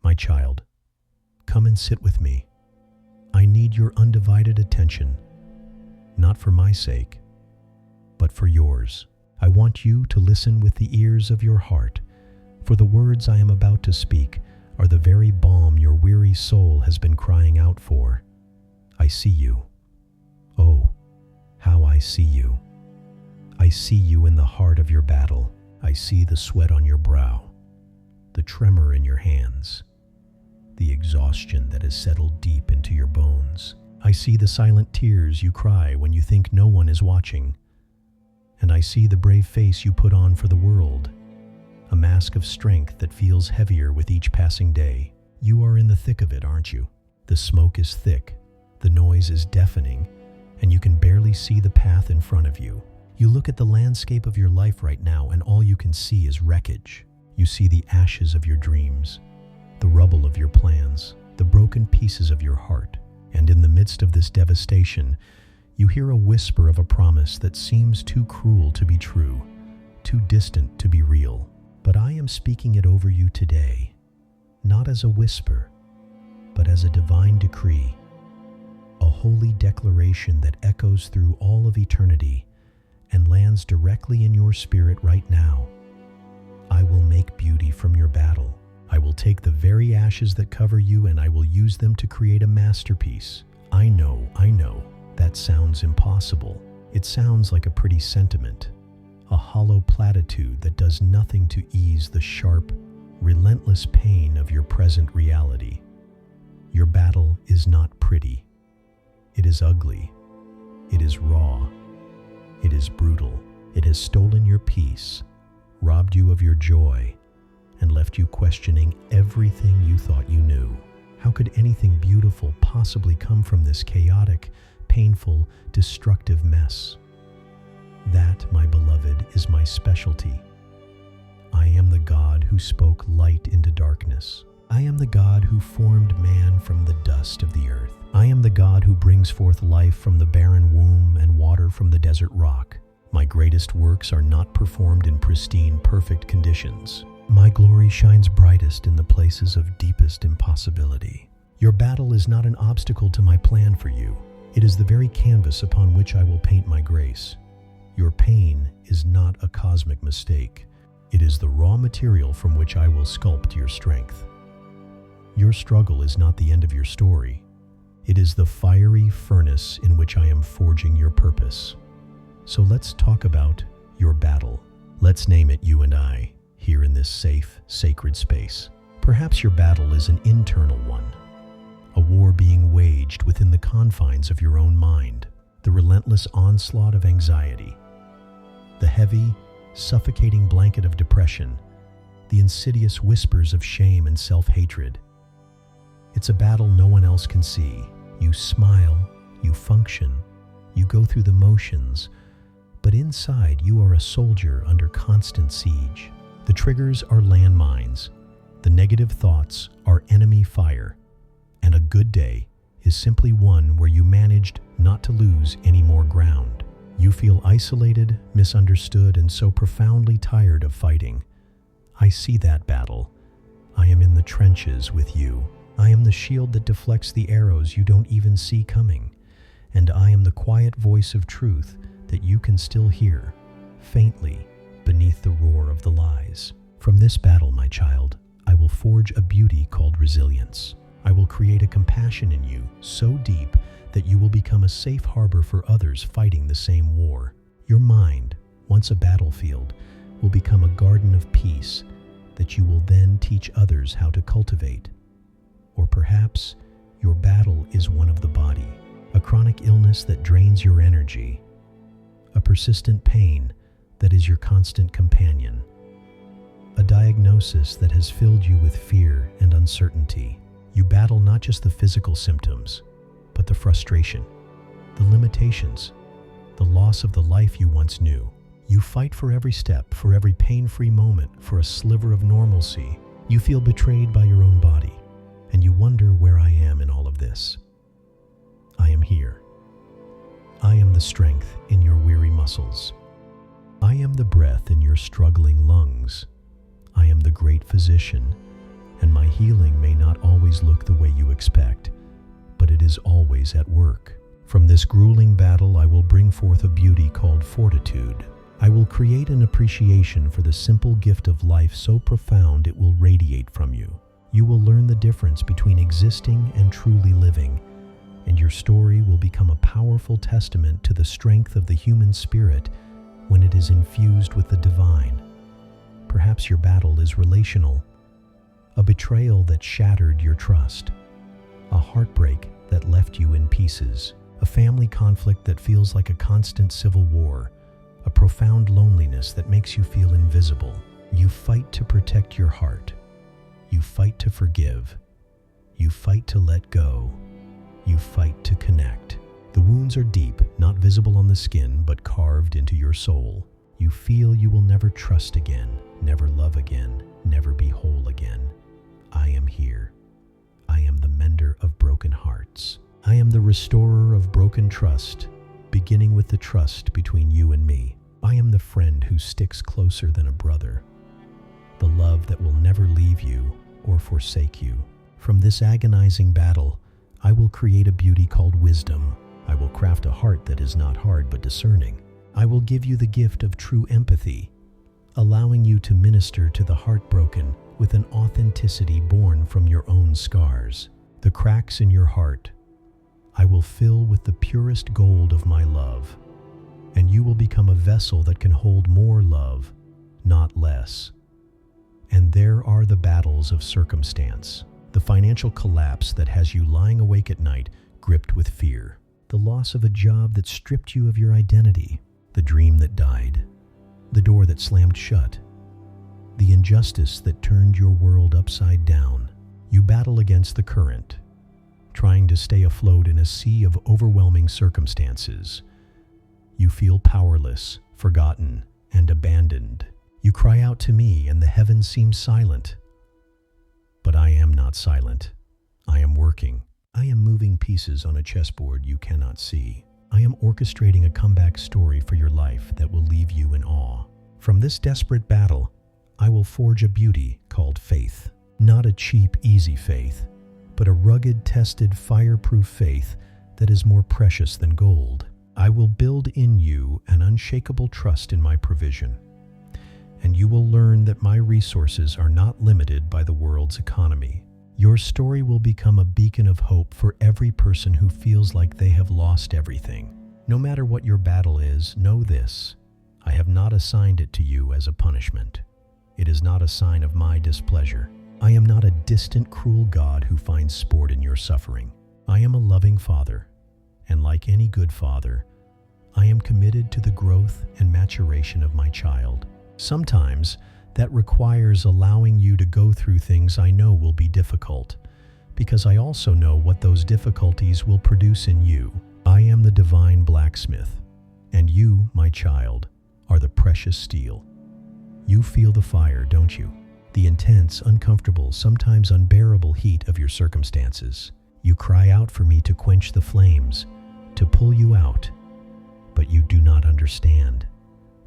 My child, come and sit with me. I need your undivided attention, not for my sake, but for yours. I want you to listen with the ears of your heart, for the words I am about to speak are the very balm your weary soul has been crying out for. I see you. Oh, how I see you. I see you in the heart of your battle. I see the sweat on your brow, the tremor in your hands, the exhaustion that has settled deep into your bones. I see the silent tears you cry when you think no one is watching. And I see the brave face you put on for the world, a mask of strength that feels heavier with each passing day. You are in the thick of it, aren't you? The smoke is thick, the noise is deafening, and you can barely see the path in front of you. You look at the landscape of your life right now, and all you can see is wreckage. You see the ashes of your dreams, the rubble of your plans, the broken pieces of your heart. And in the midst of this devastation, you hear a whisper of a promise that seems too cruel to be true, too distant to be real. But I am speaking it over you today, not as a whisper, but as a divine decree, a holy declaration that echoes through all of eternity and lands directly in your spirit right now. I will make beauty from your battle. I will take the very ashes that cover you and I will use them to create a masterpiece. I know, that sounds impossible. It sounds like a pretty sentiment, a hollow platitude that does nothing to ease the sharp, relentless pain of your present reality. Your battle is not pretty. It is ugly. It is raw. It is brutal. It has stolen your peace, robbed you of your joy, and left you questioning everything you thought you knew. How could anything beautiful possibly come from this chaotic, painful, destructive mess? That, my beloved, is my specialty. I am the God who spoke light into darkness. I am the God who formed man from the dust of the earth. I am the God who brings forth life from the barren womb and water from the desert rock. My greatest works are not performed in pristine, perfect conditions. My glory shines brightest in the places of deepest impossibility. Your battle is not an obstacle to my plan for you. It is the very canvas upon which I will paint my grace. Your pain is not a cosmic mistake. It is the raw material from which I will sculpt your strength. Your struggle is not the end of your story. It is the fiery furnace in which I am forging your purpose. So let's talk about your battle. Let's name it, you and I, here in this safe, sacred space. Perhaps your battle is an internal one, a war being waged within the confines of your own mind, the relentless onslaught of anxiety, the heavy, suffocating blanket of depression, the insidious whispers of shame and self-hatred. It's a battle no one else can see. You smile, you function, you go through the motions, but inside you are a soldier under constant siege. The triggers are landmines, the negative thoughts are enemy fire, and a good day is simply one where you managed not to lose any more ground. You feel isolated, misunderstood, and so profoundly tired of fighting. I see that battle. I am in the trenches with you. I am the shield that deflects the arrows you don't even see coming, and I am the quiet voice of truth that you can still hear, faintly, beneath the roar of the lies. From this battle, my child, I will forge a beauty called resilience. I will create a compassion in you so deep that you will become a safe harbor for others fighting the same war. Your mind, once a battlefield, will become a garden of peace that you will then teach others how to cultivate. Or perhaps your battle is one of the body, a chronic illness that drains your energy, a persistent pain that is your constant companion, a diagnosis that has filled you with fear and uncertainty. You battle not just the physical symptoms, but the frustration, the limitations, the loss of the life you once knew. You fight for every step, for every pain-free moment, for a sliver of normalcy. You feel betrayed by your own body, and you wonder where I am in all of this. I am here. I am the strength in your weary muscles. I am the breath in your struggling lungs. I am the great physician and my healing may not always look the way you expect, but it is always at work. From this grueling battle, I will bring forth a beauty called fortitude. I will create an appreciation for the simple gift of life so profound it will radiate from you. You will learn the difference between existing and truly living, and your story will become a powerful testament to the strength of the human spirit when it is infused with the divine. Perhaps your battle is relational, a betrayal that shattered your trust, a heartbreak that left you in pieces, a family conflict that feels like a constant civil war, a profound loneliness that makes you feel invisible. You fight to protect your heart. You fight to forgive. You fight to let go. You fight to connect. The wounds are deep, not visible on the skin, but carved into your soul. You feel you will never trust again, never love again, never be whole again. I am here. I am the mender of broken hearts. I am the restorer of broken trust, beginning with the trust between you and me. I am the friend who sticks closer than a brother, the love that will never leave you or forsake you. From this agonizing battle, I will create a beauty called wisdom. I will craft a heart that is not hard but discerning. I will give you the gift of true empathy, allowing you to minister to the heartbroken with an authenticity born from your own scars. The cracks in your heart I will fill with the purest gold of my love, and you will become a vessel that can hold more love, not less. And there are the battles of circumstance, the financial collapse that has you lying awake at night, gripped with fear, the loss of a job that stripped you of your identity, the dream that died, the door that slammed shut, the injustice that turned your world upside down. You battle against the current, trying to stay afloat in a sea of overwhelming circumstances. You feel powerless, forgotten, and abandoned. You cry out to me, and the heavens seem silent. But I am not silent. I am working. I am moving pieces on a chessboard you cannot see. I am orchestrating a comeback story for your life that will leave you in awe. From this desperate battle, I will forge a beauty called faith. Not a cheap, easy faith, but a rugged, tested, fireproof faith that is more precious than gold. I will build in you an unshakable trust in my provision, and you will learn that my resources are not limited by the world's economy. Your story will become a beacon of hope for every person who feels like they have lost everything. No matter what your battle is, know this: I have not assigned it to you as a punishment. It is not a sign of my displeasure. I am not a distant, cruel God who finds sport in your suffering. I am a loving Father, and like any good father, I am committed to the growth and maturation of my child. Sometimes that requires allowing you to go through things I know will be difficult, because I also know what those difficulties will produce in you. I am the divine blacksmith, and you, my child, are the precious steel. You feel the fire, don't you? The intense, uncomfortable, sometimes unbearable heat of your circumstances. You cry out for me to quench the flames, to pull you out, but you do not understand.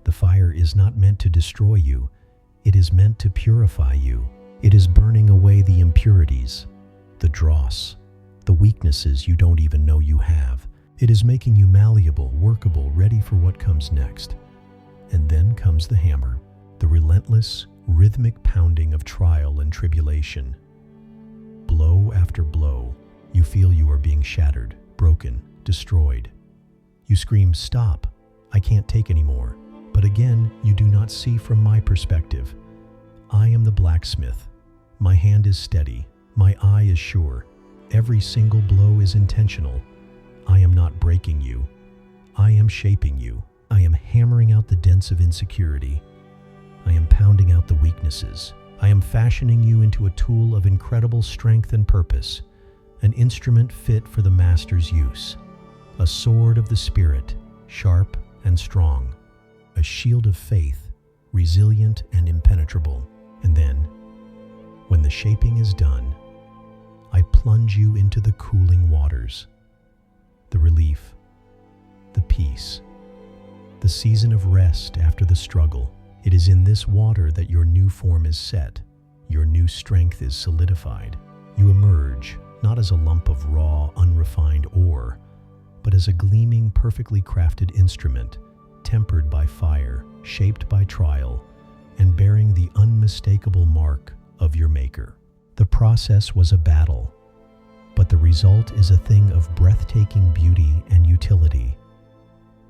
The fire is not meant to destroy you. It is meant to purify you. It is burning away the impurities, the dross, the weaknesses you don't even know you have. It is making you malleable, workable, ready for what comes next. And then comes the hammer, the relentless, rhythmic pounding of trial and tribulation. Blow after blow, you feel you are being shattered, broken, destroyed. You scream, "Stop! I can't take anymore." But again, you do not see from my perspective. I am the blacksmith. My hand is steady. My eye is sure. Every single blow is intentional. I am not breaking you. I am shaping you. I am hammering out the dents of insecurity. I am pounding out the weaknesses. I am fashioning you into a tool of incredible strength and purpose, an instrument fit for the master's use, a sword of the Spirit, sharp and strong, a shield of faith, resilient and impenetrable. And then, when the shaping is done, I plunge you into the cooling waters, the relief, the peace, the season of rest after the struggle. It is in this water that your new form is set. Your new strength is solidified. You emerge not as a lump of raw, unrefined ore, but as a gleaming, perfectly crafted instrument, tempered by fire, shaped by trial, and bearing the unmistakable mark of your maker. The process was a battle, but the result is a thing of breathtaking beauty and utility.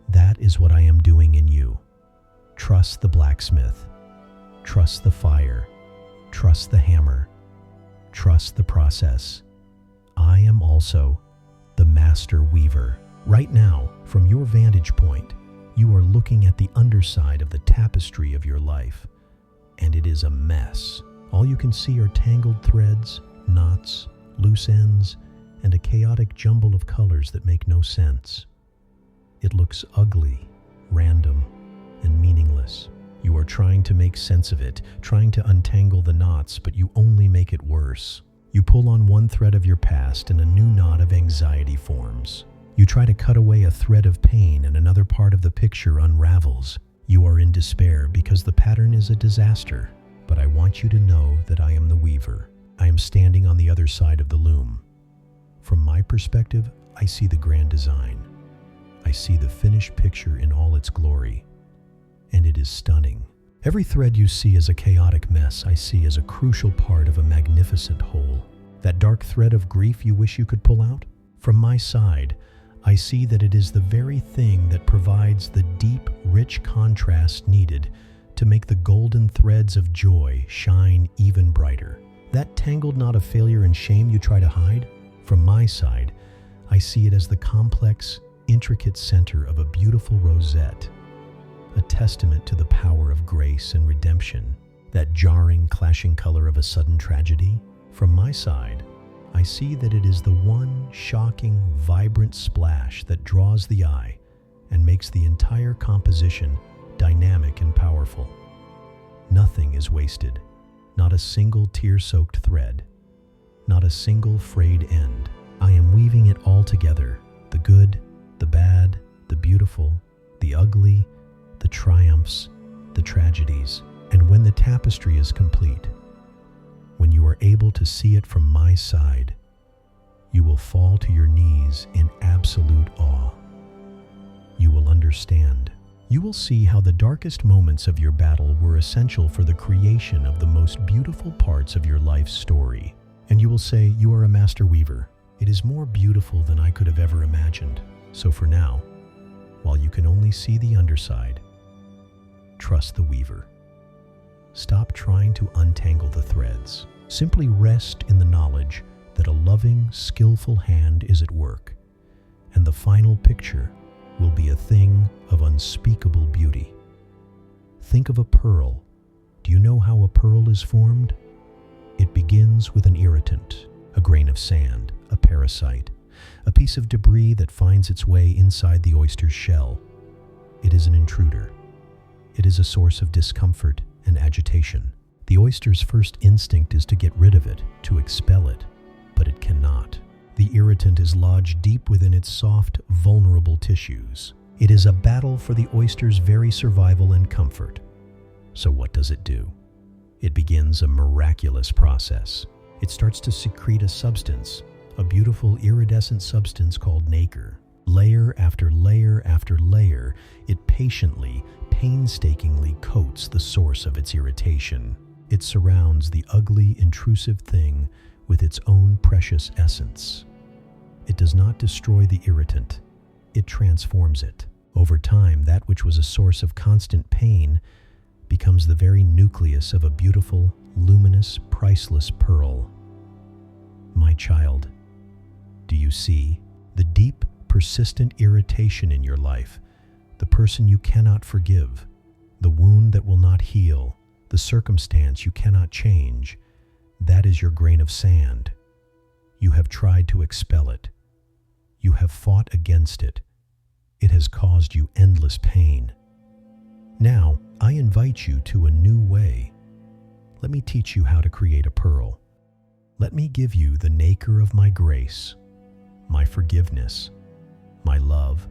That is what I am doing in you. Trust the blacksmith. Trust the fire. Trust the hammer. Trust the process. I am also the master weaver. Right now, from your vantage point, you are looking at the underside of the tapestry of your life, and it is a mess. All you can see are tangled threads, knots, loose ends, and a chaotic jumble of colors that make no sense. It looks ugly, random, and meaningless. You are trying to make sense of it, trying to untangle the knots, but you only make it worse. You pull on one thread of your past and a new knot of anxiety forms. You try to cut away a thread of pain and another part of the picture unravels. You are in despair because the pattern is a disaster. But I want you to know that I am the weaver. I am standing on the other side of the loom. From my perspective, I see the grand design. I see the finished picture in all its glory. And it is stunning. Every thread you see as a chaotic mess, I see as a crucial part of a magnificent whole. That dark thread of grief you wish you could pull out? From my side, I see that it is the very thing that provides the deep, rich contrast needed to make the golden threads of joy shine even brighter. That tangled knot of failure and shame you try to hide? From my side, I see it as the complex, intricate center of a beautiful rosette, a testament to the power of grace and redemption. That jarring, clashing color of a sudden tragedy? From my side, I see that it is the one shocking, vibrant splash that draws the eye and makes the entire composition dynamic and powerful. Nothing is wasted, not a single tear-soaked thread, not a single frayed end. I am weaving it all together, the good, the bad, the beautiful, the ugly, the triumphs, the tragedies. And when the tapestry is complete, when you are able to see it from my side, you will fall to your knees in absolute awe. You will understand. You will see how the darkest moments of your battle were essential for the creation of the most beautiful parts of your life's story. And you will say, you are a master weaver. It is more beautiful than I could have ever imagined. So for now, while you can only see the underside, trust the weaver. Stop trying to untangle the threads. Simply rest in the knowledge that a loving, skillful hand is at work, and the final picture will be a thing of unspeakable beauty. Think of a pearl. Do you know how a pearl is formed? It begins with an irritant, a grain of sand, a parasite, a piece of debris that finds its way inside the oyster's shell. It is an intruder. It is a source of discomfort and agitation. The oyster's first instinct is to get rid of it, to expel it, but it cannot. The irritant is lodged deep within its soft, vulnerable tissues. It is a battle for the oyster's very survival and comfort. So what does it do? It begins a miraculous process. It starts to secrete a substance, a beautiful iridescent substance called nacre. Layer after layer after layer, it patiently, painstakingly coats the source of its irritation. It surrounds the ugly, intrusive thing with its own precious essence. It does not destroy the irritant. It transforms it. Over time, that which was a source of constant pain becomes the very nucleus of a beautiful, luminous, priceless pearl. My child, do you see the deep, persistent irritation in your life, the person you cannot forgive, the wound that will not heal, the circumstance you cannot change? That is your grain of sand. You have tried to expel it. You have fought against it. It has caused you endless pain. Now, I invite you to a new way. Let me teach you how to create a pearl. Let me give you the nacre of my grace, my forgiveness, my love,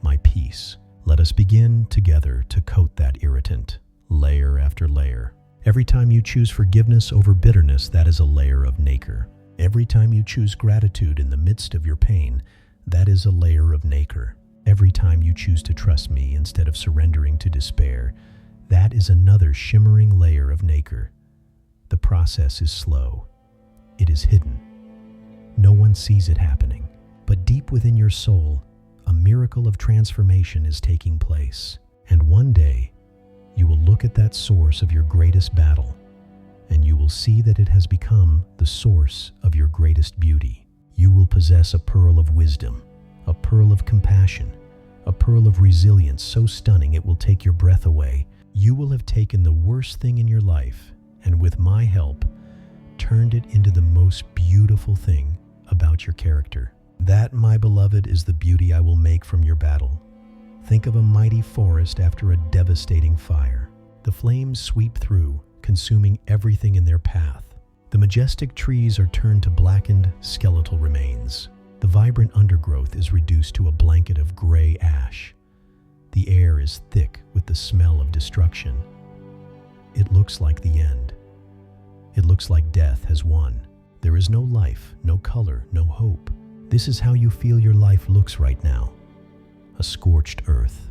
my peace. Let us begin together to coat that irritant, layer after layer. Every time you choose forgiveness over bitterness, that is a layer of nacre. Every time you choose gratitude in the midst of your pain, that is a layer of nacre. Every time you choose to trust me instead of surrendering to despair, that is another shimmering layer of nacre. The process is slow. It is hidden. No one sees it happening. But deep within your soul, a miracle of transformation is taking place. And one day, you will look at that source of your greatest battle, and you will see that it has become the source of your greatest beauty. You will possess a pearl of wisdom, a pearl of compassion, a pearl of resilience so stunning it will take your breath away. You will have taken the worst thing in your life, and with my help, turned it into the most beautiful thing about your character. That, my beloved, is the beauty I will make from your battle. Think of a mighty forest after a devastating fire. The flames sweep through, consuming everything in their path. The majestic trees are turned to blackened, skeletal remains. The vibrant undergrowth is reduced to a blanket of gray ash. The air is thick with the smell of destruction. It looks like the end. It looks like death has won. There is no life, no color, no hope. This is how you feel your life looks right now. A scorched earth.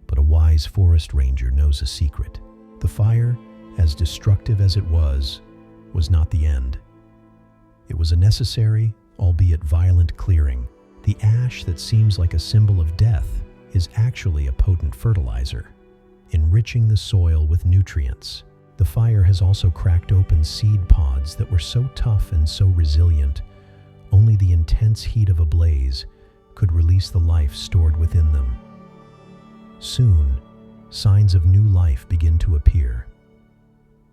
But a wise forest ranger knows a secret. The fire, as destructive as it was not the end. It was a necessary, albeit violent clearing. The ash that seems like a symbol of death is actually a potent fertilizer, enriching the soil with nutrients. The fire has also cracked open seed pods that were so tough and so resilient, only the intense heat of a blaze could release the life stored within them. Soon, signs of new life begin to appear.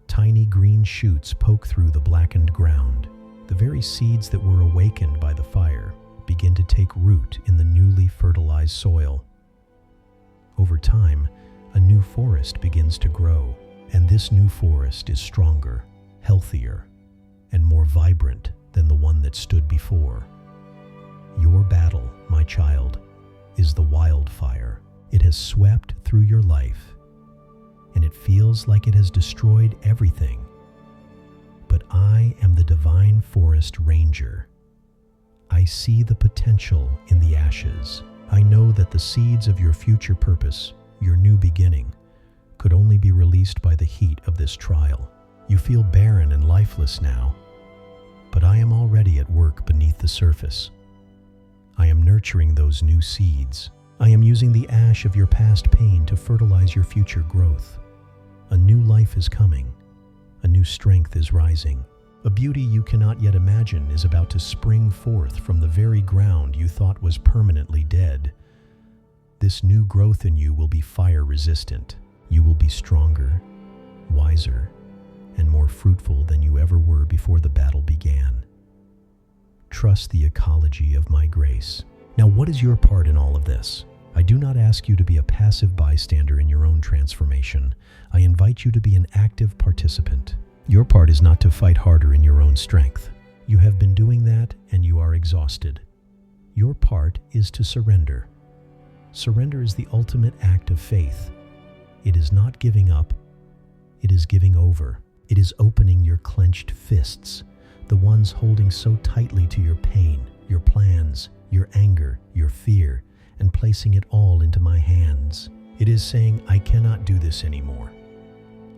Tiny green shoots poke through the blackened ground. The very seeds that were awakened by the fire begin to take root in the newly fertilized soil. Over time, a new forest begins to grow, and this new forest is stronger, healthier, and more vibrant than the one that stood before. Your battle, my child, is the wildfire. It has swept through your life, and it feels like it has destroyed everything. But I am the divine forest ranger. I see the potential in the ashes. I know that the seeds of your future purpose, your new beginning, could only be released by the heat of this trial. You feel barren and lifeless now, but I am already at work beneath the surface. I am nurturing those new seeds. I am using the ash of your past pain to fertilize your future growth. A new life is coming. A new strength is rising. A beauty you cannot yet imagine is about to spring forth from the very ground you thought was permanently dead. This new growth in you will be fire-resistant. You will be stronger, wiser, and more fruitful than you ever were before the battle began. Trust the ecology of my grace. Now, what is your part in all of this? I do not ask you to be a passive bystander in your own transformation. I invite you to be an active participant. Your part is not to fight harder in your own strength. You have been doing that and you are exhausted. Your part is to surrender. Surrender is the ultimate act of faith. It is not giving up. It is giving over. It is opening your clenched fists, the ones holding so tightly to your pain, your plans, your anger, your fear, and placing it all into my hands. It is saying, I cannot do this anymore.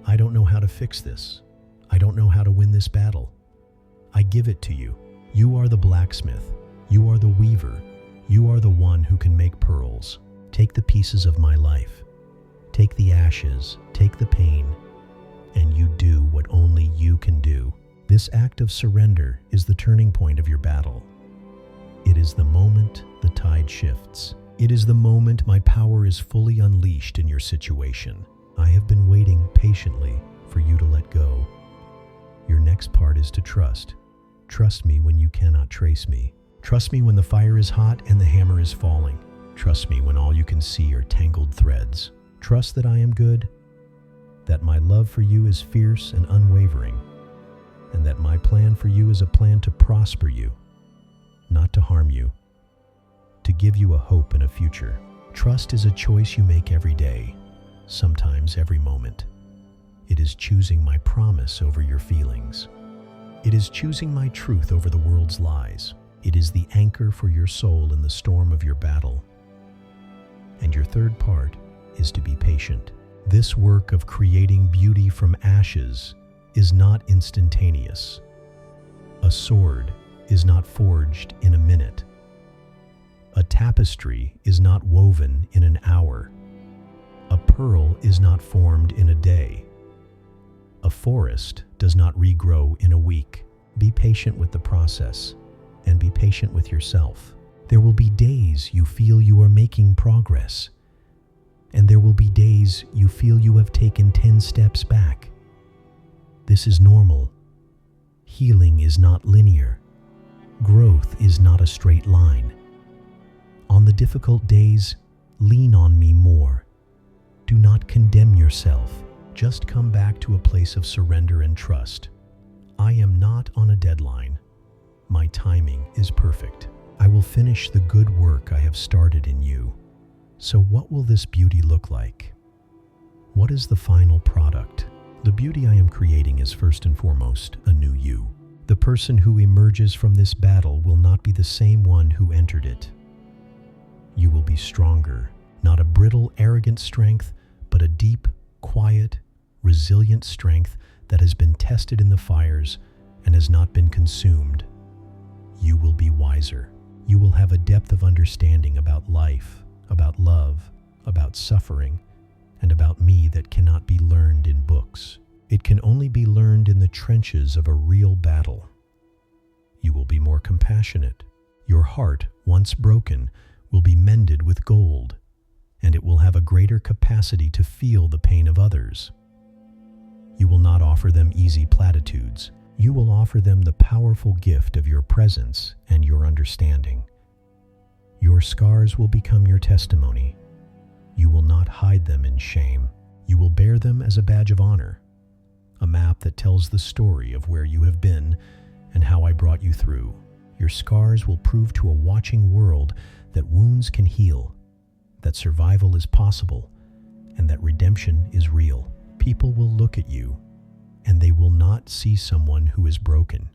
I don't know how to fix this. I don't know how to win this battle. I give it to you. You are the blacksmith. You are the weaver. You are the one who can make pearls. Take the pieces of my life. Take the ashes. Take the pain. And you do what only you can do. This act of surrender is the turning point of your battle. It is the moment the tide shifts. It is the moment my power is fully unleashed in your situation. I have been waiting patiently for you to let go. Your next part is to trust. Trust me when you cannot trace me. Trust me when the fire is hot and the hammer is falling. Trust me when all you can see are tangled threads. Trust that I am good, that my love for you is fierce and unwavering, and that my plan for you is a plan to prosper you, not to harm you, to give you a hope and a future. Trust is a choice you make every day, sometimes every moment. It is choosing my promise over your feelings. It is choosing my truth over the world's lies. It is the anchor for your soul in the storm of your battle. And your third part is to be patient. This work of creating beauty from ashes is not instantaneous. A sword is not forged in a minute. A tapestry is not woven in an hour. A pearl is not formed in a day. A forest does not regrow in a week. Be patient with the process, and be patient with yourself. There will be days you feel you are making progress, and there will be days you feel you have taken 10 steps back. This is normal. Healing is not linear. Growth is not a straight line. On the difficult days, lean on me more. Do not condemn yourself. Just come back to a place of surrender and trust. I am not on a deadline. My timing is perfect. I will finish the good work I have started in you. So what will this beauty look like? What is the final product? The beauty I am creating is first and foremost a new you. The person who emerges from this battle will not be the same one who entered it. You will be stronger, not a brittle, arrogant strength, but a deep, quiet, resilient strength that has been tested in the fires and has not been consumed. You will be wiser. You will have a depth of understanding about life, about love, about suffering, and about me that cannot be learned in books. It can only be learned in the trenches of a real battle. You will be more compassionate. Your heart, once broken, will be mended with gold, and it will have a greater capacity to feel the pain of others. You will not offer them easy platitudes. You will offer them the powerful gift of your presence and your understanding. Your scars will become your testimony. You will not hide them in shame. You will bear them as a badge of honor, a map that tells the story of where you have been and how I brought you through. Your scars will prove to a watching world that wounds can heal, that survival is possible, and that redemption is real. People will look at you, and they will not see someone who is broken.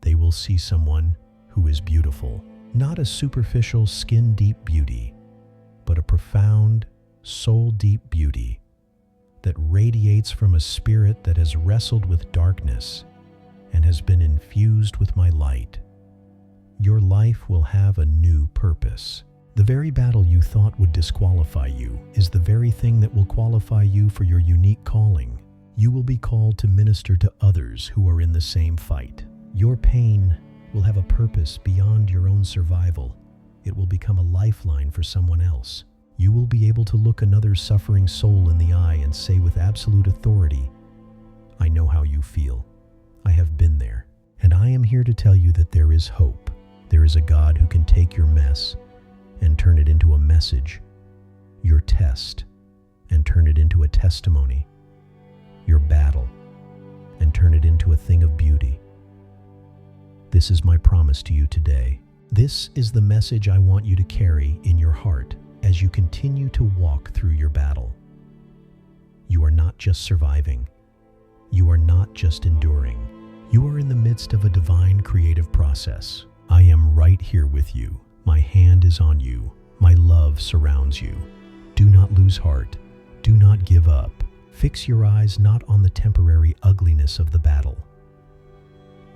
They will see someone who is beautiful. Not a superficial, skin-deep beauty, but a profound, soul-deep beauty that radiates from a spirit that has wrestled with darkness and has been infused with my light. Your life will have a new purpose. The very battle you thought would disqualify you is the very thing that will qualify you for your unique calling. You will be called to minister to others who are in the same fight. Your pain will have a purpose beyond your own survival. It will become a lifeline for someone else. You will be able to look another suffering soul in the eye and say with absolute authority, I know how you feel. I have been there. And I am here to tell you that there is hope. There is a God who can take your mess and turn it into a message, your test, and turn it into a testimony, your battle, and turn it into a thing of beauty. This is my promise to you today. This is the message I want you to carry in your heart as you continue to walk through your battle. You are not just surviving. You are not just enduring. You are in the midst of a divine creative process. I am right here with you. My hand is on you. My love surrounds you. Do not lose heart. Do not give up. Fix your eyes not on the temporary ugliness of the battle,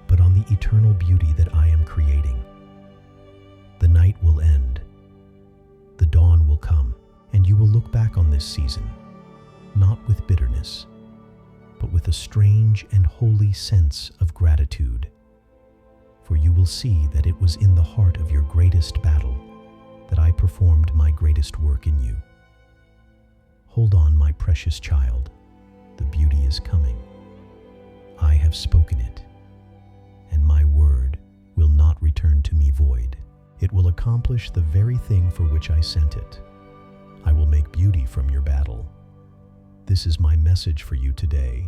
but on the eternal beauty that I am creating. The night will end. The dawn will come, and you will look back on this season, not with bitterness, but with a strange and holy sense of gratitude. For you will see that it was in the heart of your greatest battle that I performed my greatest work in you. Hold on, my precious child. The beauty is coming. I have spoken it, and my word will not return to me void. It will accomplish the very thing for which I sent it. I will make beauty from your battle. This is my message for you today.